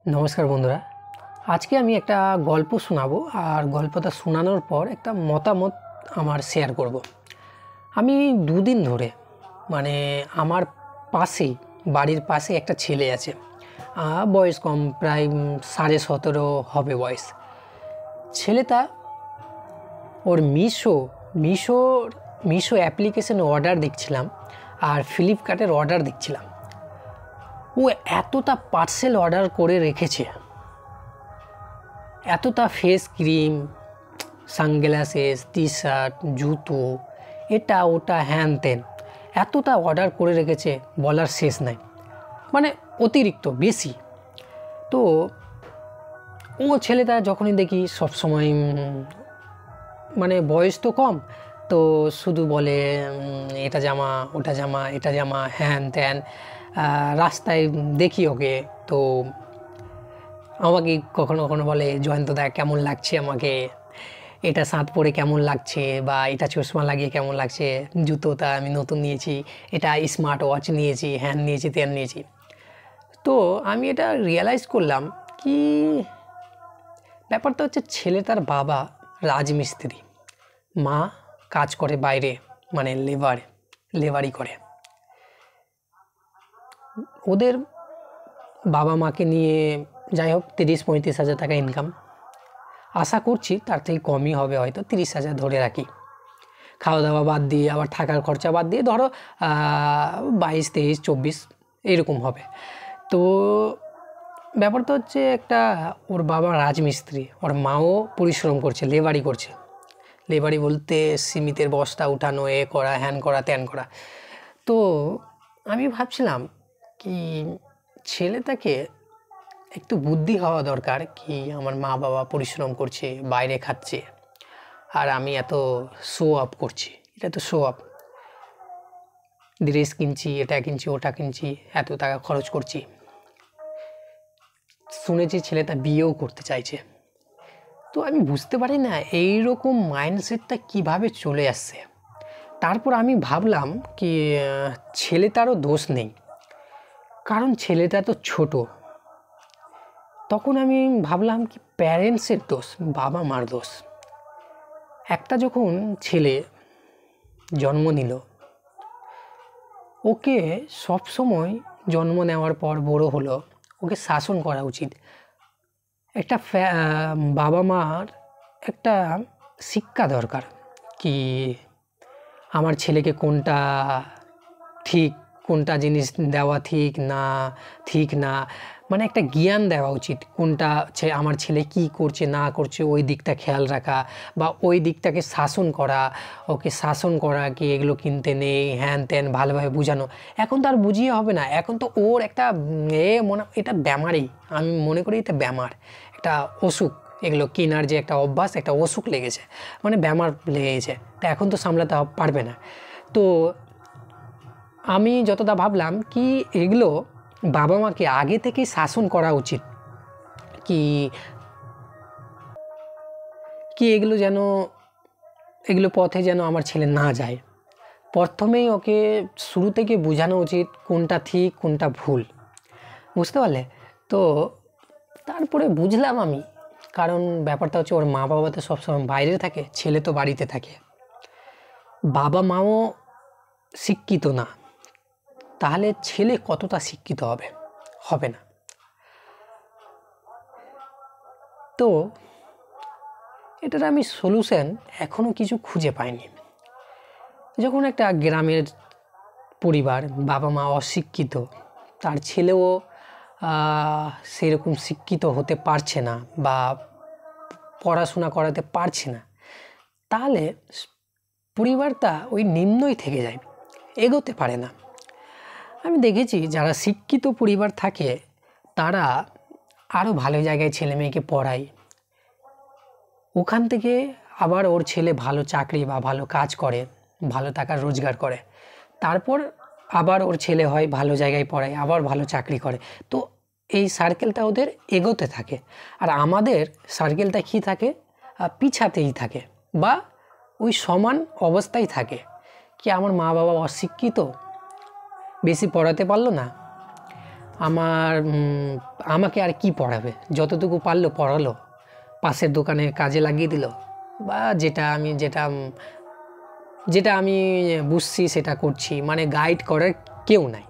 नमस्कार बंधुरा आज के आमी एक गल्प शोनाबो और गल्पटा शोनानोर पर एक मतामत आमार शेयर करब। आमी दुदिन धरे माने आमार पाशे बाड़ीर पाशे एक छेले आछे बयस कम प्राय 17.5 होबे बयस। छेलेटा ओर मिशो एप्लीकेशन अर्डार देखछिलाम और फ्लिपकार्टेर अर्डार देखछिलाम। वो एतटा पार्सेल अर्डार करे रेखेछे, एतटा फेस क्रीम सानग्लासेस टी शार्ट जूतो एटा ओटा हैन तेन एतटा अर्डार करे रेखेछे बलार शेष नाई, माने अतिरिक्त बेशी। तो ओ छेलेटा जखोनी देखी सब समय माने बयस तो कम, तो शुधु बोले एटा जामा ओटा जामा एटा जामा हैन तेन रास्ताय देखी ओके तो आमाके कखनो कखनो बोले जयন্ত दा केमन लागছে আমাকে, এটা শার্ট পরে কেমন লাগছে বা এটা চশমা লাগিয়ে কেমন লাগছে, জুতোটা আমি নতুন নিয়েছি, এটা স্মার্ট ওয়াচ নিয়েছি, হ্যান নিয়েছি তেন নিয়েছি। তো আমি এটা রিয়েলাইজ করলাম কি ব্যাপারটা হচ্ছে ছেলেটার বাবা রাজমিস্ত্রি, মা কাজ করে বাইরে মানে লেবারি করে। ওদের বাবা মাকে নিয়ে যাই হোক 30-35 হাজার টাকা ইনকাম, আশা করছি তার থেকে কমই হবে, হয়তো 30,000 ধরে রাখি। খাওয়া দাওয়া বাদ দিয়ে আবার থাকার খরচা বাদ দিয়ে ধরো 22-23-24 এরকম হবে। তো ব্যাপারটা হচ্ছে একটা ওর বাবা রাজমিস্ত্রি, ওর মাও পরিশ্রম করছে, লেবারি করছে। লেবারি বলতে সিমেন্টের বস্তা উঠানো, এ করা হ্যান করা তেন করা। তো আমি ভাবছিলাম কি ছেলেটাকে একটু বুদ্ধি হওয়া দরকার কি আমার মা বাবা পরিশ্রম করছে, বাইরে খাচ্ছে আর আমি এত শো আপ করছি। এটা তো শো আপ, ড্রেস কিনছি, এটা কিনছি ওটা কিনছি, এত টাকা খরচ করছি। শুনেছি ছেলেটা বিয়েও করতে চাইছে। তো আমি বুঝতে পারি না এইরকম মাইন্ডসেটটা কিভাবে চলে আসছে। তারপর আমি ভাবলাম কি ছেলেটারও দোষ নেই, কারণ ছেলেটা তো ছোট। তখন আমি ভাবলাম কি প্যারেন্টসের দোষ, বাবা মার দোষ। একটা যখন ছেলে জন্ম নিল, ওকে সব সময় জন্ম নেওয়ার পর বড় হলো ওকে শাসন করা উচিত। একটা বাবা মার একটা শিক্ষা দরকার কি আমার ছেলেকে কোনটা ঠিক কোনটা জিনিস দেওয়া ঠিক না মানে একটা জ্ঞান দেওয়া উচিত। কোনটা আমার ছেলে কি করছে না করছে ওই দিকটা খেয়াল রাখা বা ওই দিকটাকে শাসন করা, ওকে শাসন করা কি এগুলো কিনতে নেই হ্যান তেন ভালোভাবে বোঝানো। এখন তো আর বুঝিয়ে হবে না, এখন তো ওর একটা এটা ব্যামারই, আমি মনে করি এটা ব্যামার, একটা অসুখ। এগুলো কেনার যে একটা অভ্যাস, একটা অসুখ লেগেছে, মানে ব্যামার লেগেছে। তা এখন তো সামলাতে পারবে না। তো আমি যতটা ভাবলাম কি এগুলো বাবা মাকে আগে থেকে শাসন করা উচিত কি এগুলো পথে যেন আমার ছেলে না যায়। প্রথমেই ওকে শুরু থেকে বোঝানো উচিত কোনটা ঠিক কোনটা ভুল, বুঝতে পারলে? তো তারপরে বুঝলাম আমি, কারণ ব্যাপারটা হচ্ছে ওর মা বাবা তো সবসময় বাইরে থাকে, ছেলে তো বাড়িতে থাকে। বাবা মাও শিক্ষিত না, তাহলে ছেলে কতটা শিক্ষিত হবে না। তো এটার আমি সলিউশন এখনো কিছু খুঁজে পাইনি। যখন একটা গ্রামের পরিবার বাবা মা অশিক্ষিত, তার ছেলেও সেরকম শিক্ষিত হতে পারছে না বা পড়াশোনা করাতে পারছে না, তাহলে পরিবারটা ওই নিম্নই থেকে যায়, এগোতে পারে না। আমি দেখেছি যারা শিক্ষিত পরিবার থাকে তারা আরও ভালো জায়গায় ছেলে মেয়েকে পড়ায়, ওখান থেকে আবার ওর ছেলে ভালো চাকরি বা ভালো কাজ করে, ভালো টাকা রোজগার করে, তারপর আবার ওর ছেলে হয় ভালো জায়গায় পড়ায়, আবার ভালো চাকরি করে। তো এই সার্কেলটা ওদের এগোতে থাকে। আর আমাদের সার্কেলটা কী থাকে, পিছাতেই থাকে বা ওই সমান অবস্থায় থাকে কি আমার মা বাবা অশিক্ষিত, বেশি পড়াতে পারলো না, আমাকে আর কি পড়াবে, যতটুকু পারলো পড়ালো, পাশের দোকানে কাজে লাগিয়ে দিল, বা যেটা আমি বুঝছি সেটা করছি, মানে গাইড করার কেউ নাই।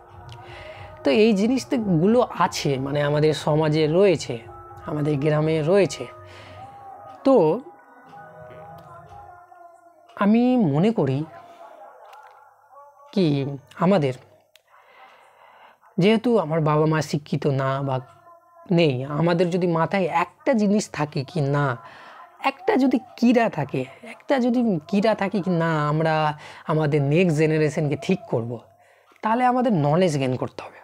তো এই জিনিসগুলো আছে, মানে আমাদের সমাজে রয়েছে, আমাদের গ্রামে রয়েছে। তো আমি মনে করি কি, আমাদের যেহেতু আমার বাবা মা শিক্ষিত না বা নেই, আমাদের যদি মাথায় একটা জিনিস থাকে কি না, একটা যদি কিরা থাকে কি না, আমরা আমাদের নেক্সট জেনারেশনকে ঠিক করব, তাহলে আমাদের নলেজ গেইন করতে হবে।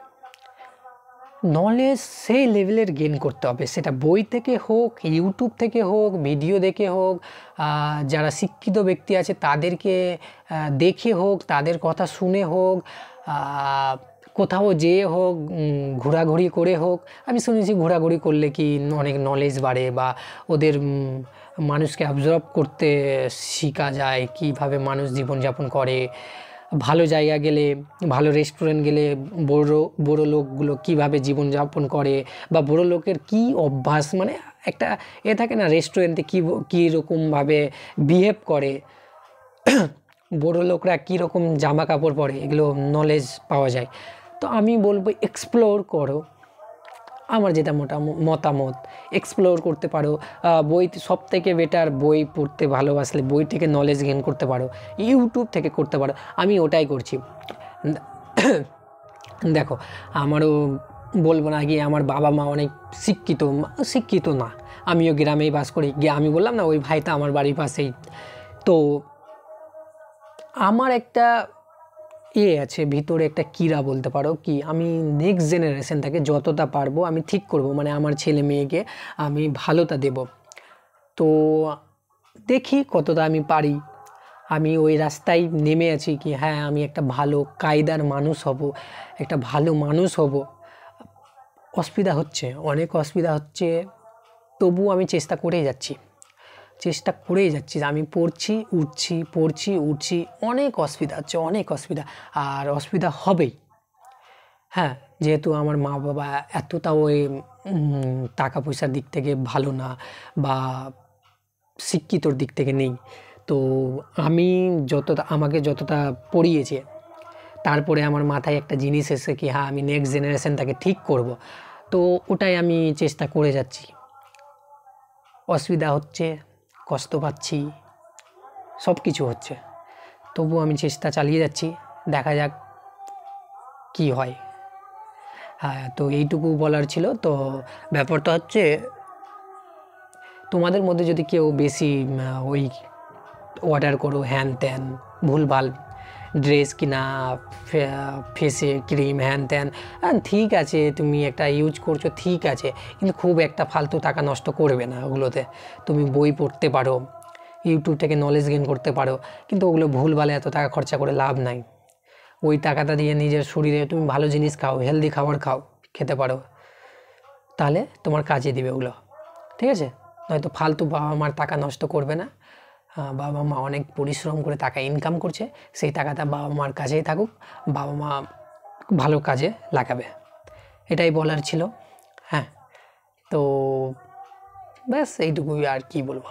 নলেজ সেই লেভেলের গেইন করতে হবে, সেটা বই থেকে হোক, ইউটিউব থেকে হোক, ভিডিও দেখে হোক, যারা শিক্ষিত ব্যক্তি আছে তাদেরকে দেখে হোক, তাদের কথা শুনে হোক, কোথাও যেয়ে হোক, ঘোরাঘুরি করে হোক। আমি শুনেছি ঘোরাঘুরি করলে কি অনেক নলেজ বাড়ে, বা ওদের মানুষকে অবজার্ভ করতে শেখা যায়, কীভাবে মানুষ জীবনযাপন করে। ভালো জায়গা গেলে, ভালো রেস্টুরেন্ট গেলে বড়ো লোকগুলো কীভাবে জীবনযাপন করে, বা বড়ো লোকের কী অভ্যাস, মানে একটা থাকে না, রেস্টুরেন্টে কীরকমভাবে বিহেভ করে, বড়ো লোকরা কীরকম জামা কাপড় পরে, এগুলো নলেজ পাওয়া যায়। তো আমি বলবো এক্সপ্লোর করো, আমার যেটা মতামত, এক্সপ্লোর করতে পারো। বই সবথেকে বেটার, বই পড়তে ভালোবাসলে বই থেকে নলেজ গেইন করতে পারো, ইউটিউব থেকে করতে পারো। আমি ওটাই করছি। দেখো, আমারও বলবো না কি আমার বাবা মা অনেক শিক্ষিত না, আমিও গ্রামেই বাস করি। আমি বললাম না, ওই ভাইটা আমার বাড়ির পাশেই। তো আমার একটা আছে ভিতরে, একটা কিরা বলতে পারো কি, আমি নেক্সট জেনারেশনটাকে যতটা পারবো আমি ঠিক করব, মানে আমার ছেলে মেয়েকে আমি ভালোটা দেব। তো দেখি কতটা আমি পারি। আমি ওই রাস্তায় নেমে আছি কি, হ্যাঁ আমি একটা ভালো কায়দার মানুষ হব, একটা ভালো মানুষ হব। অসুবিধা হচ্ছে, অনেক অসুবিধা হচ্ছে, তবু আমি চেষ্টা করেই যাচ্ছি। আমি পড়ছি উঠছি, অনেক অসুবিধা হচ্ছে, অনেক অসুবিধা, আর অসুবিধা হবেই। হ্যাঁ, যেহেতু আমার মা বাবা এতটা ওই টাকা পয়সার দিক থেকে ভালো না, বা শিক্ষিতর দিক থেকে নেই। তো আমি আমাকে যতটা পড়িয়েছে, তারপরে আমার মাথায় একটা জিনিস এসে কি, হ্যাঁ আমি নেক্সট জেনারেশনটাকে ঠিক করব। তো ওটাই আমি চেষ্টা করে যাচ্ছি। অসুবিধা হচ্ছে, কষ্ট পাচ্ছি, সব কিছু হচ্ছে, তবু আমি চেষ্টা চালিয়ে যাচ্ছি, দেখা যাক কি হয়। হ্যাঁ, তো এইটুকু বলার ছিল। তো ব্যাপারটা হচ্ছে, তোমাদের মধ্যে যদি কেউ বেশি ওই অর্ডার করো হ্যান ত্যান, ভুলভাল ড্রেস কিনা, ফেসে ক্রিম হ্যান ত্যান, ঠিক আছে তুমি একটা ইউজ করছো, ঠিক আছে, কিন্তু খুব একটা ফালতু টাকা নষ্ট করবে না ওগুলোতে। তুমি বই পড়তে পারো, ইউটিউব থেকে নলেজ গেইন করতে পারো, কিন্তু ওগুলো ভুলভালে এত টাকা খরচা করে লাভ নাই। ওই টাকাটা দিয়ে নিজের শরীরে তুমি ভালো জিনিস খাও, হেলদি খাবার খেতে পারো, তাহলে তোমার কাজে দিবে ওগুলো, ঠিক আছে? নয়তো ফালতু বাবা মার টাকা নষ্ট করবে না। বাবা মা অনেক পরিশ্রম করে টাকা ইনকাম করছে, সেই টাকাটা বাবা মার কাছেই থাকুক, বাবা মা ভালো কাজে লাগাবে, এটাই বলার ছিল। হ্যাঁ, তো ব্যাস এইটুকুই, আর কি বলবো।